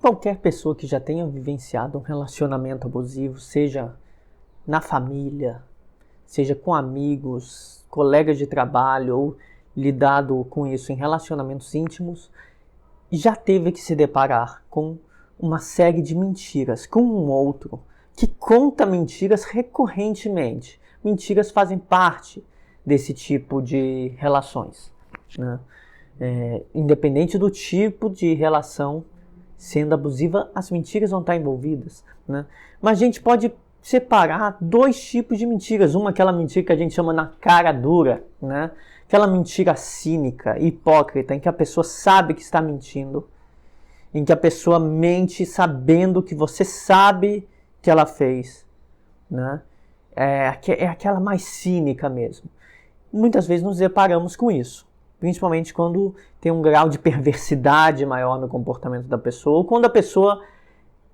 qualquer pessoa que já tenha vivenciado um relacionamento abusivo, seja na família, seja com amigos, colegas de trabalho ou lidado com isso em relacionamentos íntimos, já teve que se deparar com uma série de mentiras, com um outro que conta mentiras recorrentemente. Mentiras fazem parte desse tipo de relações, né? Independente do tipo de relação sendo abusiva, as mentiras vão estar envolvidas, né? Mas a gente pode separar dois tipos de mentiras. Uma, aquela mentira que a gente chama na cara dura, né? Aquela mentira cínica, hipócrita, em que a pessoa sabe que está mentindo, em que a pessoa mente sabendo que você sabe que ela fez, né? É aquela mais cínica mesmo. Muitas vezes nos deparamos com isso, principalmente quando tem um grau de perversidade maior no comportamento da pessoa, ou quando a pessoa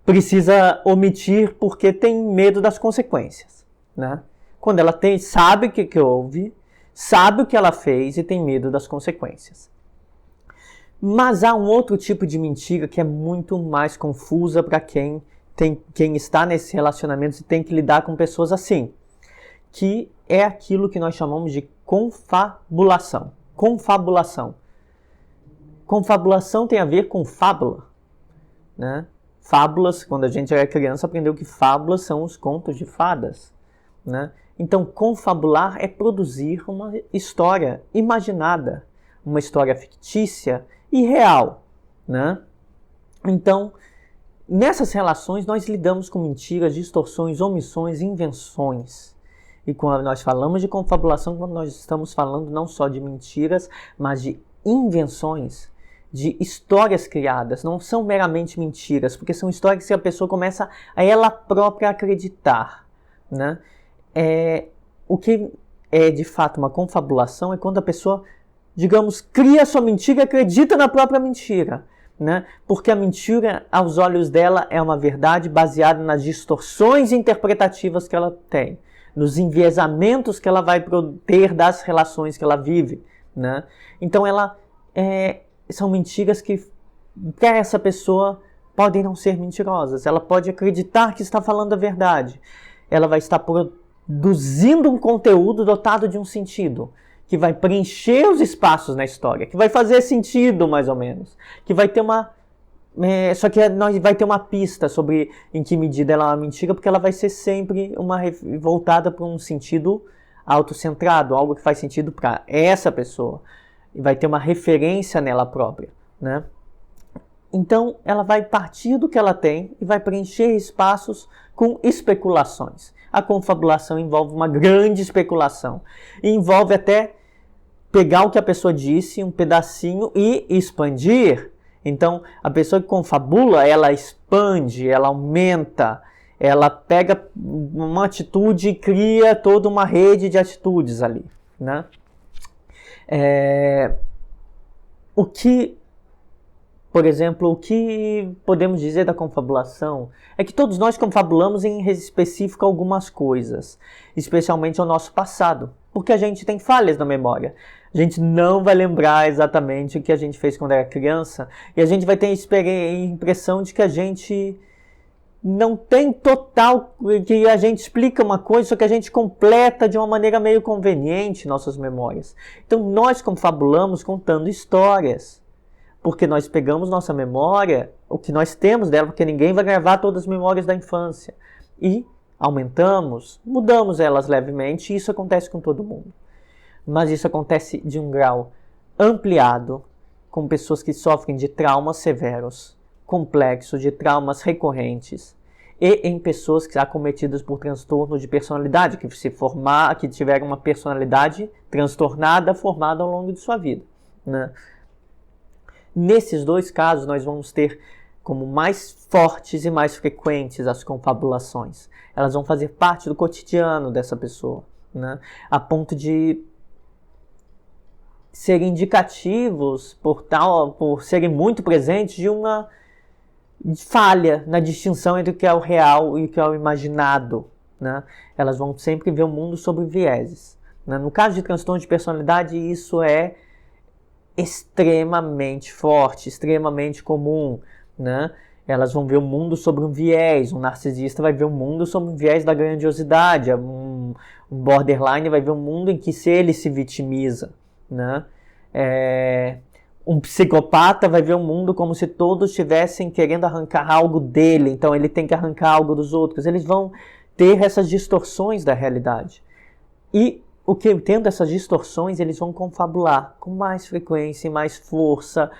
precisa omitir porque tem medo das consequências, né? Quando ela sabe o que houve, sabe o que ela fez e tem medo das consequências. Mas há um outro tipo de mentira que é muito mais confusa para quem está nesses relacionamentos e tem que lidar com pessoas assim, que é aquilo que nós chamamos de confabulação. Confabulação. Confabulação tem a ver com fábula, né? Fábulas, quando a gente era criança, aprendeu que fábulas são os contos de fadas, né? Então, confabular é produzir uma história imaginada, uma história fictícia e real, né? Então, nessas relações, nós lidamos com mentiras, distorções, omissões, invenções. E quando nós falamos de confabulação, quando nós estamos falando não só de mentiras, mas de invenções, de histórias criadas. Não são meramente mentiras, porque são histórias que a pessoa começa a ela própria acreditar, né? O que é de fato uma confabulação é quando a pessoa, digamos, cria a sua mentira e acredita na própria mentira, né? Porque a mentira, aos olhos dela, é uma verdade baseada nas distorções interpretativas que ela tem, nos enviesamentos que ela vai ter das relações que ela vive, né? Então, são mentiras que, para essa pessoa, podem não ser mentirosas. Ela pode acreditar que está falando a verdade. Ela vai estar produzindo um conteúdo dotado de um sentido, que vai preencher os espaços na história, que vai fazer sentido, mais ou menos, que vai ter só que nós vai ter uma pista sobre em que medida ela é uma mentira, porque ela vai ser sempre voltada para um sentido autocentrado, algo que faz sentido para essa pessoa, e vai ter uma referência nela própria, né? Então, ela vai partir do que ela tem e vai preencher espaços com especulações. A confabulação envolve uma grande especulação. E envolve até pegar o que a pessoa disse, um pedacinho, e expandir. Então, a pessoa que confabula, ela expande, ela aumenta, ela pega uma atitude e cria toda uma rede de atitudes ali, né? Por exemplo, o que podemos dizer da confabulação é que todos nós confabulamos em específico algumas coisas, especialmente ao nosso passado, porque a gente tem falhas na memória. A gente não vai lembrar exatamente o que a gente fez quando era criança, e a gente vai ter a impressão de que a gente não tem total, que a gente explica uma coisa, só que a gente completa de uma maneira meio conveniente nossas memórias. Então nós confabulamos contando histórias, porque nós pegamos nossa memória, o que nós temos dela, porque ninguém vai gravar todas as memórias da infância, e aumentamos, mudamos elas levemente, e isso acontece com todo mundo. Mas isso acontece de um grau ampliado, com pessoas que sofrem de traumas severos, complexos, de traumas recorrentes, e em pessoas que são acometidas por transtorno de personalidade, que tiveram uma personalidade transtornada formada ao longo de sua vida, né? Nesses dois casos, nós vamos ter como mais fortes e mais frequentes as confabulações. Elas vão fazer parte do cotidiano dessa pessoa, né? A ponto de serem indicativos, por serem muito presentes, de uma falha na distinção entre o que é o real e o que é o imaginado, né? Elas vão sempre ver o mundo sob vieses, né? No caso de transtorno de personalidade, isso é extremamente forte, extremamente comum, né? Elas vão ver o mundo sobre um viés. Um narcisista vai ver o mundo sobre um viés da grandiosidade. Um borderline vai ver um mundo em que ele se vitimiza, né? Um psicopata vai ver o mundo como se todos estivessem querendo arrancar algo dele, então ele tem que arrancar algo dos outros. Eles vão ter essas distorções da realidade. E tendo essas distorções, eles vão confabular com mais frequência e mais força,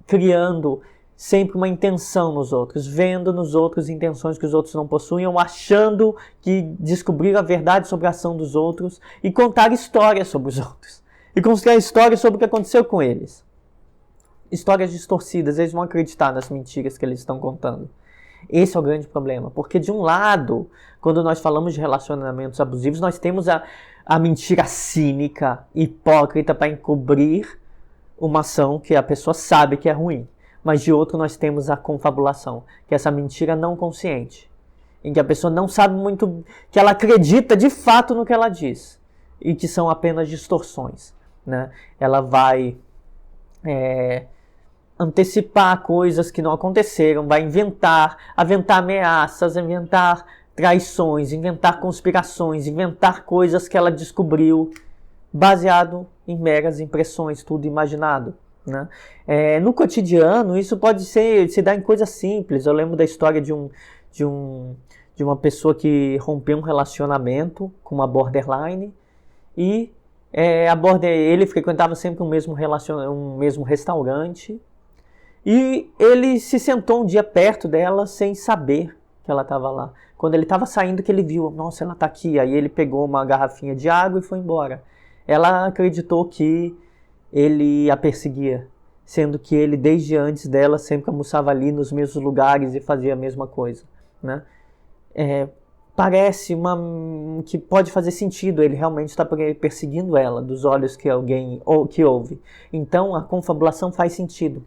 criando sempre uma intenção nos outros, vendo nos outros intenções que os outros não possuem, achando que descobriram a verdade sobre a ação dos outros e contar histórias sobre os outros. E construir histórias sobre o que aconteceu com eles. Histórias distorcidas, eles vão acreditar nas mentiras que eles estão contando. Esse é o grande problema, porque de um lado, quando nós falamos de relacionamentos abusivos, nós temos a mentira cínica, hipócrita para encobrir uma ação que a pessoa sabe que é ruim. Mas de outro nós temos a confabulação, que é essa mentira não consciente, em que a pessoa não sabe muito, que ela acredita de fato no que ela diz, e que são apenas distorções, né? Ela vai antecipar coisas que não aconteceram, vai inventar ameaças, inventar traições, inventar conspirações, inventar coisas que ela descobriu, baseado em meras impressões, tudo imaginado. Né? No cotidiano, isso pode se dar em coisas simples. Eu lembro da história de uma pessoa que rompeu um relacionamento com uma borderline e ele frequentava sempre um mesmo restaurante e ele se sentou um dia perto dela sem saber que ela estava lá. Quando ele estava saindo que ele viu, nossa, ela está aqui. Aí ele pegou uma garrafinha de água e foi embora. Ela acreditou que ele a perseguia, sendo que ele, desde antes dela, sempre almoçava ali nos mesmos lugares e fazia a mesma coisa, né? Parece que pode fazer sentido, ele realmente está perseguindo ela, dos olhos que alguém que ouve. Então, a confabulação faz sentido.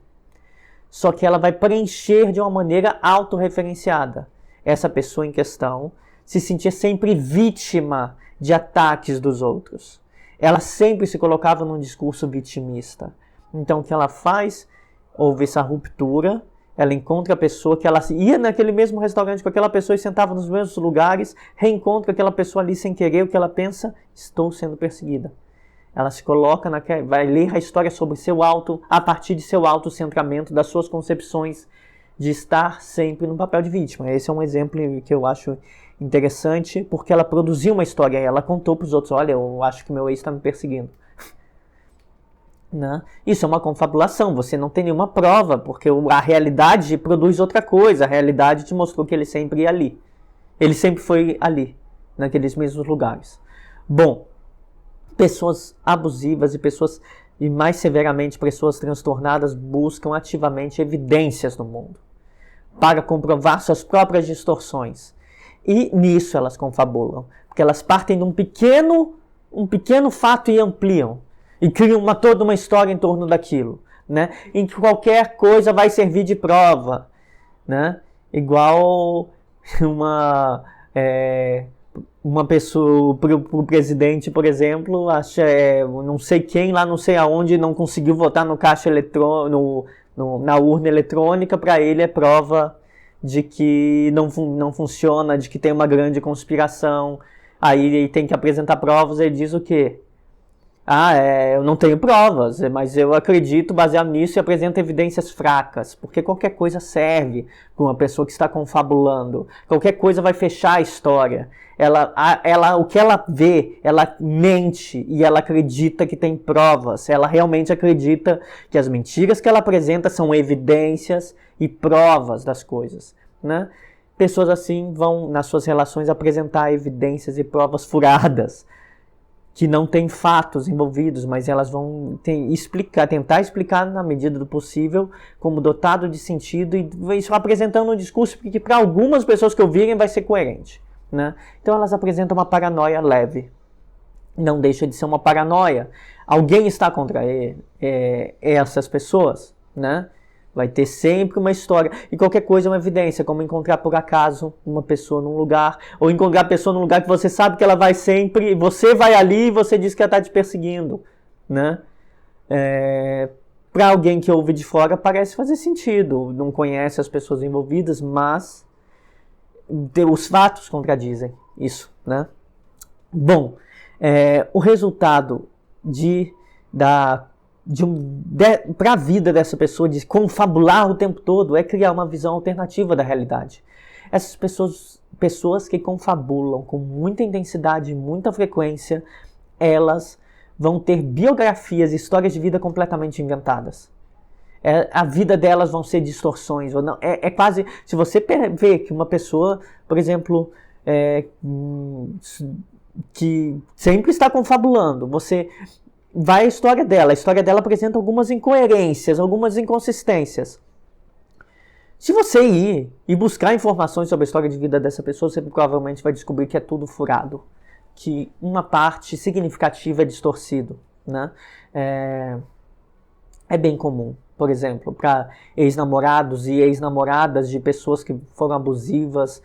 Só que ela vai preencher de uma maneira autorreferenciada. Essa pessoa em questão se sentia sempre vítima de ataques dos outros. Ela sempre se colocava num discurso vitimista. Então, o que ela faz? Houve essa ruptura, ela encontra a pessoa que ela ia naquele mesmo restaurante com aquela pessoa e sentava nos mesmos lugares, reencontra aquela pessoa ali sem querer, o que ela pensa? Estou sendo perseguida. Ela se coloca vai ler a história sobre a partir de seu autocentramento, das suas concepções de estar sempre no papel de vítima. Esse é um exemplo que eu acho interessante, porque ela produziu uma história, ela contou para os outros, olha, eu acho que meu ex está me perseguindo. Né? Isso é uma confabulação, você não tem nenhuma prova, porque a realidade produz outra coisa, a realidade te mostrou que ele sempre ia ali. Ele sempre foi ali, naqueles mesmos lugares. Bom, pessoas abusivas e mais severamente pessoas transtornadas buscam ativamente evidências no mundo para comprovar suas próprias distorções. E nisso elas confabulam, porque elas partem de um pequeno fato e ampliam, e criam toda uma história em torno daquilo, né? Em que qualquer coisa vai servir de prova, né? Igual uma pessoa, pro presidente, por exemplo, não sei quem lá, não sei aonde, não conseguiu votar no caixa eletrônico, na urna eletrônica, para ele é prova de que não funciona, de que tem uma grande conspiração. Aí ele tem que apresentar provas, ele diz o quê? Eu não tenho provas, mas eu acredito baseado nisso e apresento evidências fracas, porque qualquer coisa serve para uma pessoa que está confabulando, qualquer coisa vai fechar a história. O que ela vê, ela mente e ela acredita que tem provas, ela realmente acredita que as mentiras que ela apresenta são evidências e provas das coisas, né? Pessoas assim vão, nas suas relações, apresentar evidências e provas furadas, que não tem fatos envolvidos, mas elas vão tentar explicar na medida do possível, como dotado de sentido, e isso apresentando um discurso que para algumas pessoas que ouvirem vai ser coerente, né? Então elas apresentam uma paranoia leve. Não deixa de ser uma paranoia. Alguém está contra essas pessoas, né? Vai ter sempre uma história. E qualquer coisa é uma evidência, como encontrar por acaso uma pessoa num lugar, ou encontrar a pessoa num lugar que você sabe que ela vai sempre, e você vai ali e você diz que ela está te perseguindo, né? Para alguém que ouve de fora parece fazer sentido, não conhece as pessoas envolvidas, mas os fatos contradizem isso, né? Bom, o resultado para a vida dessa pessoa, de confabular o tempo todo, é criar uma visão alternativa da realidade. Essas pessoas que confabulam com muita intensidade e muita frequência, elas vão ter biografias e histórias de vida completamente inventadas. A vida delas vão ser distorções. Ou não, quase... Se você vê que uma pessoa, por exemplo, que sempre está confabulando, você vai à história dela. A história dela apresenta algumas incoerências, algumas inconsistências. Se você ir e buscar informações sobre a história de vida dessa pessoa, você provavelmente vai descobrir que é tudo furado, que uma parte significativa é distorcido, né? É bem comum, por exemplo, para ex-namorados e ex-namoradas de pessoas que foram abusivas,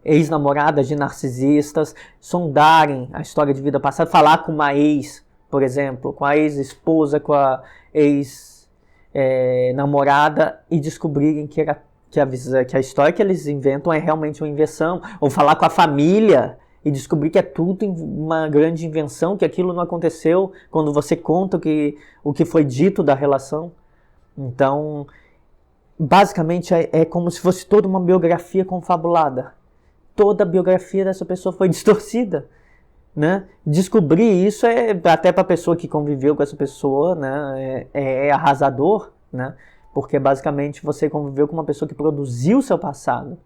ex-namoradas de narcisistas, sondarem a história de vida passada, falar com uma ex, por exemplo, com a ex-esposa, com a ex-namorada e descobrirem que a história que eles inventam é realmente uma invenção, ou falar com a família e descobrir que é tudo uma grande invenção, que aquilo não aconteceu quando você conta o que foi dito da relação. Então, basicamente é como se fosse toda uma biografia confabulada. Toda a biografia dessa pessoa foi distorcida, né? Descobrir isso até para a pessoa que conviveu com essa pessoa, né? É arrasador, né? Porque basicamente você conviveu com uma pessoa que produziu o seu passado.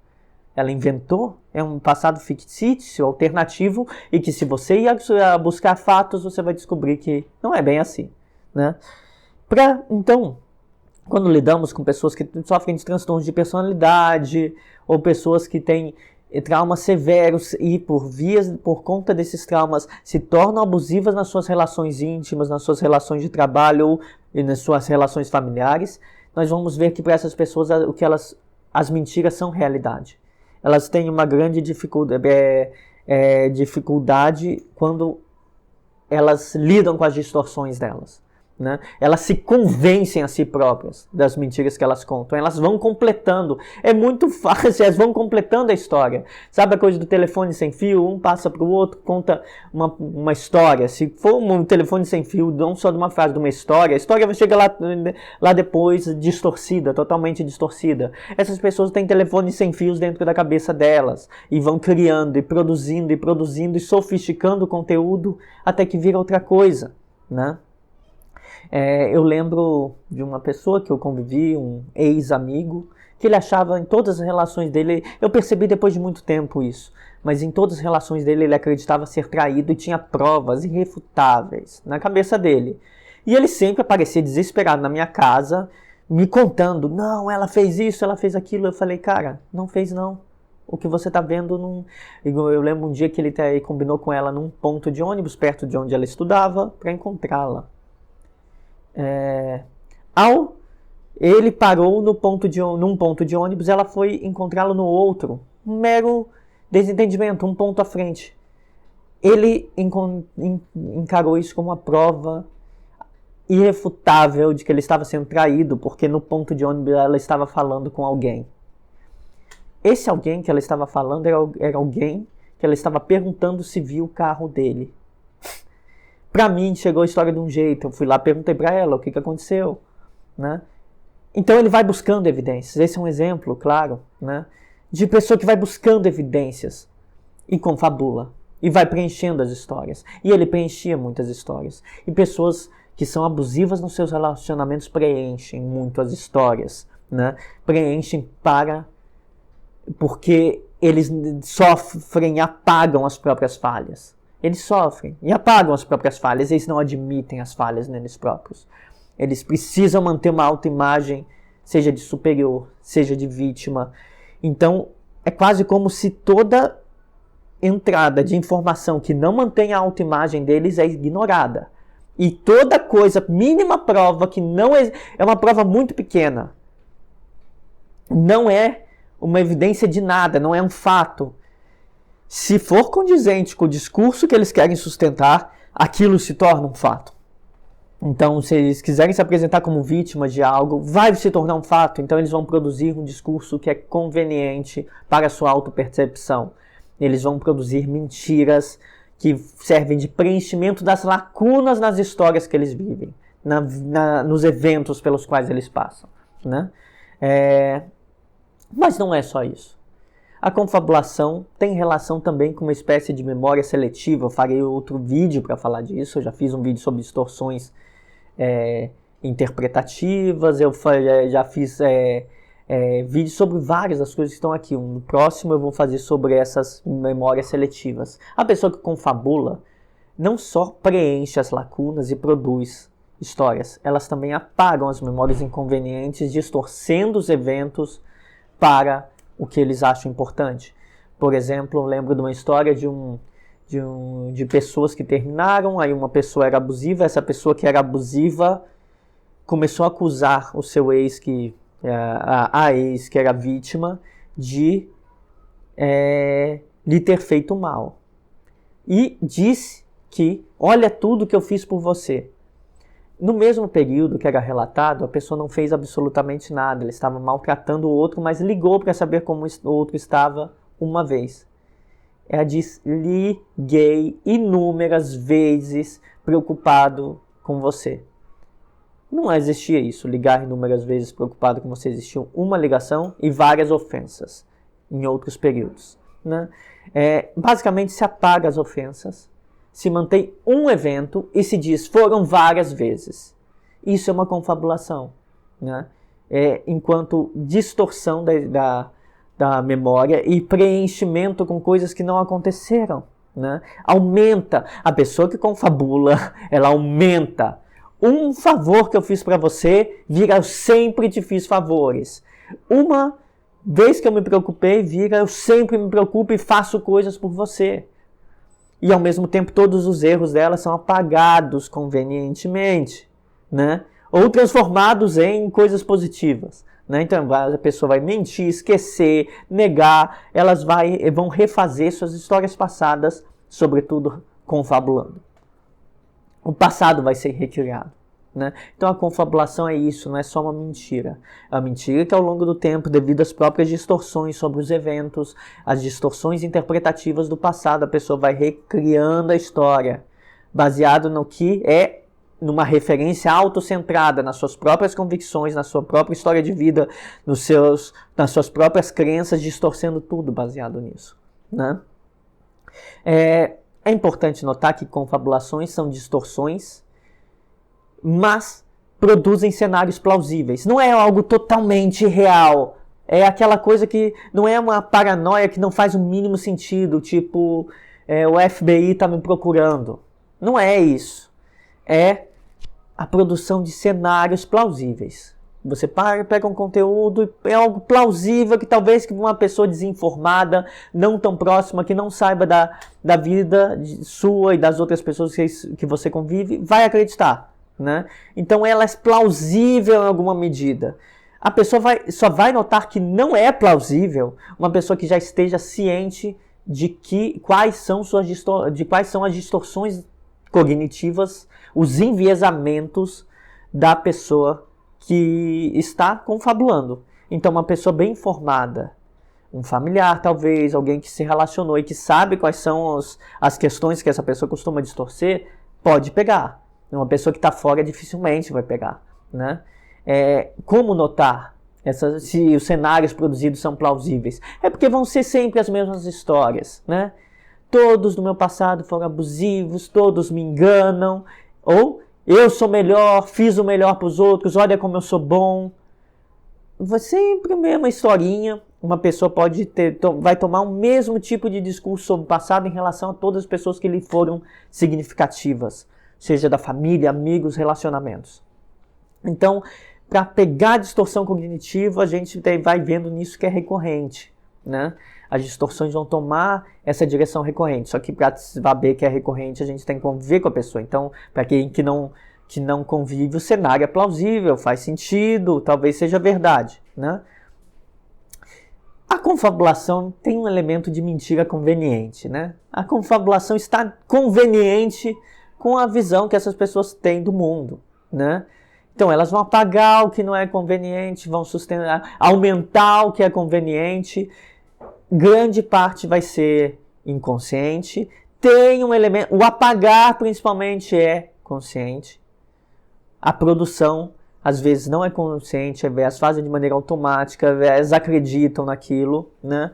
Ela inventou, é um passado fictício, alternativo, e que se você ir buscar fatos, você vai descobrir que não é bem assim, né? Então, quando lidamos com pessoas que sofrem de transtornos de personalidade, ou pessoas que têm traumas severos e por conta desses traumas se tornam abusivas nas suas relações íntimas, nas suas relações de trabalho e nas suas relações familiares, nós vamos ver que para essas pessoas as mentiras são realidade. Elas têm uma grande dificuldade quando elas lidam com as distorções delas, né? Elas se convencem a si próprias das mentiras que elas contam. Elas vão completando. É muito fácil, elas vão completando a história. Sabe a coisa do telefone sem fio? Um passa para o outro, conta uma história. Se for um telefone sem fio, não só de uma frase, de uma história, a história vai chegar lá depois distorcida, totalmente distorcida. Essas pessoas têm telefones sem fios dentro da cabeça delas e vão criando e produzindo e sofisticando o conteúdo até que vira outra coisa, né? Eu lembro de uma pessoa que eu convivi, um ex-amigo, que ele achava em todas as relações dele, eu percebi depois de muito tempo isso, mas em todas as relações dele ele acreditava ser traído e tinha provas irrefutáveis na cabeça dele. E ele sempre aparecia desesperado na minha casa, me contando, não, ela fez isso, ela fez aquilo. Eu falei, cara, não fez não. O que você está vendo não... Eu lembro um dia que ele combinou com ela num ponto de ônibus, perto de onde ela estudava, para encontrá-la. Ele parou num ponto de ônibus, ela foi encontrá-lo no outro. Um mero desentendimento, um ponto à frente. Ele encarou isso como uma prova irrefutável de que ele estava sendo traído, porque no ponto de ônibus ela estava falando com alguém. Esse alguém que ela estava falando era alguém que ela estava perguntando se viu o carro dele. Pra mim, chegou a história de um jeito. Eu fui lá, perguntei pra ela o que aconteceu, né? Então ele vai buscando evidências. Esse é um exemplo, claro, né? De pessoa que vai buscando evidências e confabula. E vai preenchendo as histórias. E ele preenchia muitas histórias. E pessoas que são abusivas nos seus relacionamentos preenchem muito as histórias, né? Preenchem porque eles sofrem e apagam as próprias falhas. Eles sofrem e apagam as próprias falhas, eles não admitem as falhas neles próprios. Eles precisam manter uma autoimagem, seja de superior, seja de vítima. Então, é quase como se toda entrada de informação que não mantém a autoimagem deles é ignorada. E toda coisa, mínima prova, que não é uma prova muito pequena, não é uma evidência de nada, não é um fato. Se for condizente com o discurso que eles querem sustentar, aquilo se torna um fato. Então, se eles quiserem se apresentar como vítima de algo, vai se tornar um fato. Então, eles vão produzir um discurso que é conveniente para a sua autopercepção. Eles vão produzir mentiras que servem de preenchimento das lacunas nas histórias que eles vivem, nos eventos pelos quais eles passam, né? Mas não é só isso. A confabulação tem relação também com uma espécie de memória seletiva. Eu farei outro vídeo para falar disso. Eu já fiz um vídeo sobre distorções interpretativas. Eu já fiz vídeos sobre várias das coisas que estão aqui. No próximo eu vou fazer sobre essas memórias seletivas. A pessoa que confabula não só preenche as lacunas e produz histórias, elas também apagam as memórias inconvenientes, distorcendo os eventos para o que eles acham importante. Por exemplo, eu lembro de uma história de pessoas que terminaram, aí uma pessoa era abusiva, essa pessoa que era abusiva começou a acusar o seu ex, a ex que era vítima, de lhe ter feito mal. E disse que, olha tudo que eu fiz por você. No mesmo período que era relatado, a pessoa não fez absolutamente nada. Ele estava maltratando o outro, mas ligou para saber como o outro estava uma vez. Ela diz, liguei inúmeras vezes preocupado com você. Não existia isso, ligar inúmeras vezes preocupado com você. Existia uma ligação e várias ofensas em outros períodos, né? Basicamente se apaga as ofensas, se mantém um evento e se diz foram várias vezes. Isso é uma confabulação, né? Enquanto distorção da memória e preenchimento com coisas que não aconteceram, né? Aumenta. A pessoa que confabula, ela aumenta. Um favor que eu fiz para você vira eu sempre te fiz favores. Uma vez que eu me preocupei, vira eu sempre me preocupo e faço coisas por você. E ao mesmo tempo todos os erros dela são apagados convenientemente, né? Ou transformados em coisas positivas, né? Então a pessoa vai mentir, esquecer, negar, elas vão refazer suas histórias passadas, sobretudo confabulando. O passado vai ser recriado, né? Então a confabulação é isso, não é só uma mentira. A mentira que ao longo do tempo, devido às próprias distorções sobre os eventos, as distorções interpretativas do passado, a pessoa vai recriando a história, baseado no que é numa referência autocentrada, nas suas próprias convicções, na sua própria história de vida, nas suas próprias crenças, distorcendo tudo baseado nisso, né? É importante notar que confabulações são distorções, mas produzem cenários plausíveis. Não é algo totalmente real. É aquela coisa que não é uma paranoia que não faz o mínimo sentido, tipo, o FBI está me procurando. Não é isso. É a produção de cenários plausíveis. Você pega um conteúdo, é algo plausível que talvez que uma pessoa desinformada, não tão próxima, que não saiba da vida sua e das outras pessoas que você convive, vai acreditar, né? Então ela é plausível em alguma medida. A pessoa só vai notar que não é plausível uma pessoa que já esteja ciente de quais são as distorções cognitivas, os enviesamentos da pessoa que está confabulando. Então uma pessoa bem informada, um familiar talvez, alguém que se relacionou e que sabe quais são as questões que essa pessoa costuma distorcer, pode pegar. Uma pessoa que está fora dificilmente vai pegar, né? Como notar se os cenários produzidos são plausíveis? É porque vão ser sempre as mesmas histórias, né? Todos do meu passado foram abusivos, todos me enganam, ou eu sou melhor, fiz o melhor para os outros, olha como eu sou bom. Vai sempre a mesma historinha. Uma pessoa vai tomar o mesmo tipo de discurso sobre o passado em relação a todas as pessoas que lhe foram significativas, seja da família, amigos, relacionamentos. Então, para pegar a distorção cognitiva, a gente vai vendo nisso que é recorrente, né? As distorções vão tomar essa direção recorrente. Só que para saber que é recorrente, a gente tem que conviver com a pessoa. Então, para quem que não convive, o cenário é plausível, faz sentido, talvez seja verdade, né? A confabulação tem um elemento de mentira conveniente, né? A confabulação está conveniente com a visão que essas pessoas têm do mundo, né? Então elas vão apagar o que não é conveniente, vão aumentar o que é conveniente. Grande parte vai ser inconsciente. Tem um elemento, o apagar principalmente é consciente. A produção às vezes não é consciente, elas fazem de maneira automática, elas acreditam naquilo, né?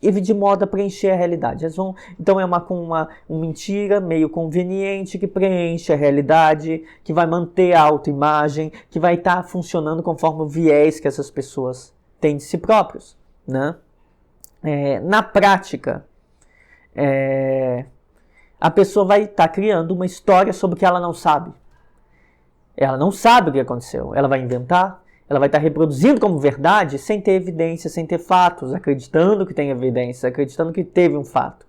E de modo a preencher a realidade. Então é uma mentira meio conveniente que preenche a realidade, que vai manter a autoimagem, que vai estar funcionando conforme o viés que essas pessoas têm de si próprios, né? Na prática, a pessoa vai estar criando uma história sobre o que ela não sabe. Ela não sabe o que aconteceu. Ela vai inventar, ela vai estar reproduzindo como verdade sem ter evidência, sem ter fatos, acreditando que tem evidência, acreditando que teve um fato.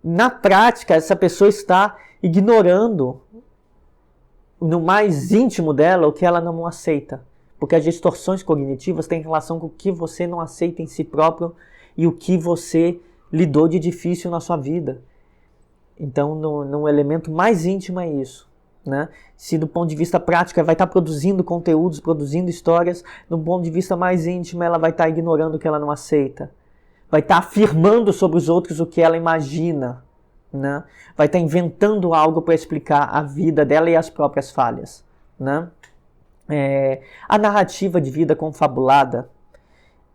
Na prática, essa pessoa está ignorando no mais íntimo dela o que ela não aceita. Porque as distorções cognitivas têm relação com o que você não aceita em si próprio e o que você lidou de difícil na sua vida. Então, no elemento mais íntimo é isso. Né? Se do ponto de vista prático ela vai estar produzindo conteúdos, produzindo histórias, do ponto de vista mais íntimo ela vai estar ignorando o que ela não aceita, vai estar afirmando sobre os outros o que ela imagina, né? Vai estar inventando algo para explicar a vida dela e as próprias falhas, né? A narrativa de vida confabulada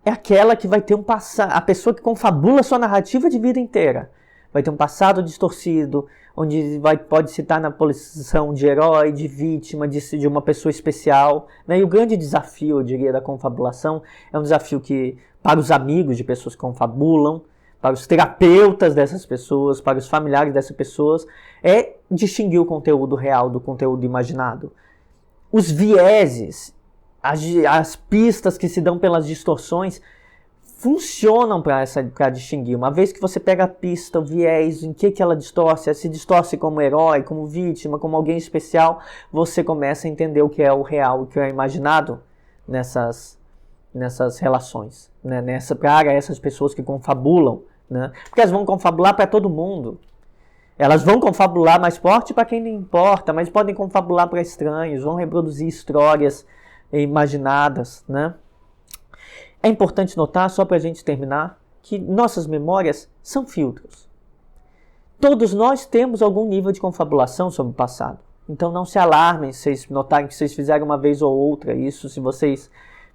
é aquela que vai ter um passado, a pessoa que confabula sua narrativa de vida inteira vai ter um passado distorcido, onde pode se estar na posição de herói, de vítima, de uma pessoa especial, né? E o grande desafio, eu diria, da confabulação é um desafio que, para os amigos de pessoas que confabulam, para os terapeutas dessas pessoas, para os familiares dessas pessoas, é distinguir o conteúdo real do conteúdo imaginado. Os vieses, as pistas que se dão pelas distorções, funcionam para distinguir. Uma vez que você pega a pista, o viés, em que ela distorce, se distorce como herói, como vítima, como alguém especial, você começa a entender o que é o real, o que é imaginado nessas relações, né? Para essas pessoas que confabulam, né? Porque elas vão confabular para todo mundo. Elas vão confabular mais forte para quem não importa, mas podem confabular para estranhos, vão reproduzir histórias imaginadas, né? É importante notar, só para a gente terminar, que nossas memórias são filtros. Todos nós temos algum nível de confabulação sobre o passado. Então não se alarmem se vocês notarem que vocês fizeram uma vez ou outra isso, se vocês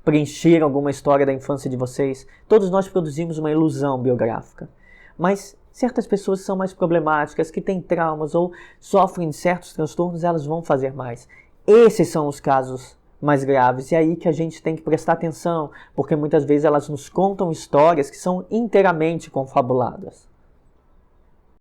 preencheram alguma história da infância de vocês. Todos nós produzimos uma ilusão biográfica. Mas certas pessoas são mais problemáticas, que têm traumas ou sofrem de certos transtornos, elas vão fazer mais. Esses são os casos mais graves. E é aí que a gente tem que prestar atenção, porque muitas vezes elas nos contam histórias que são inteiramente confabuladas.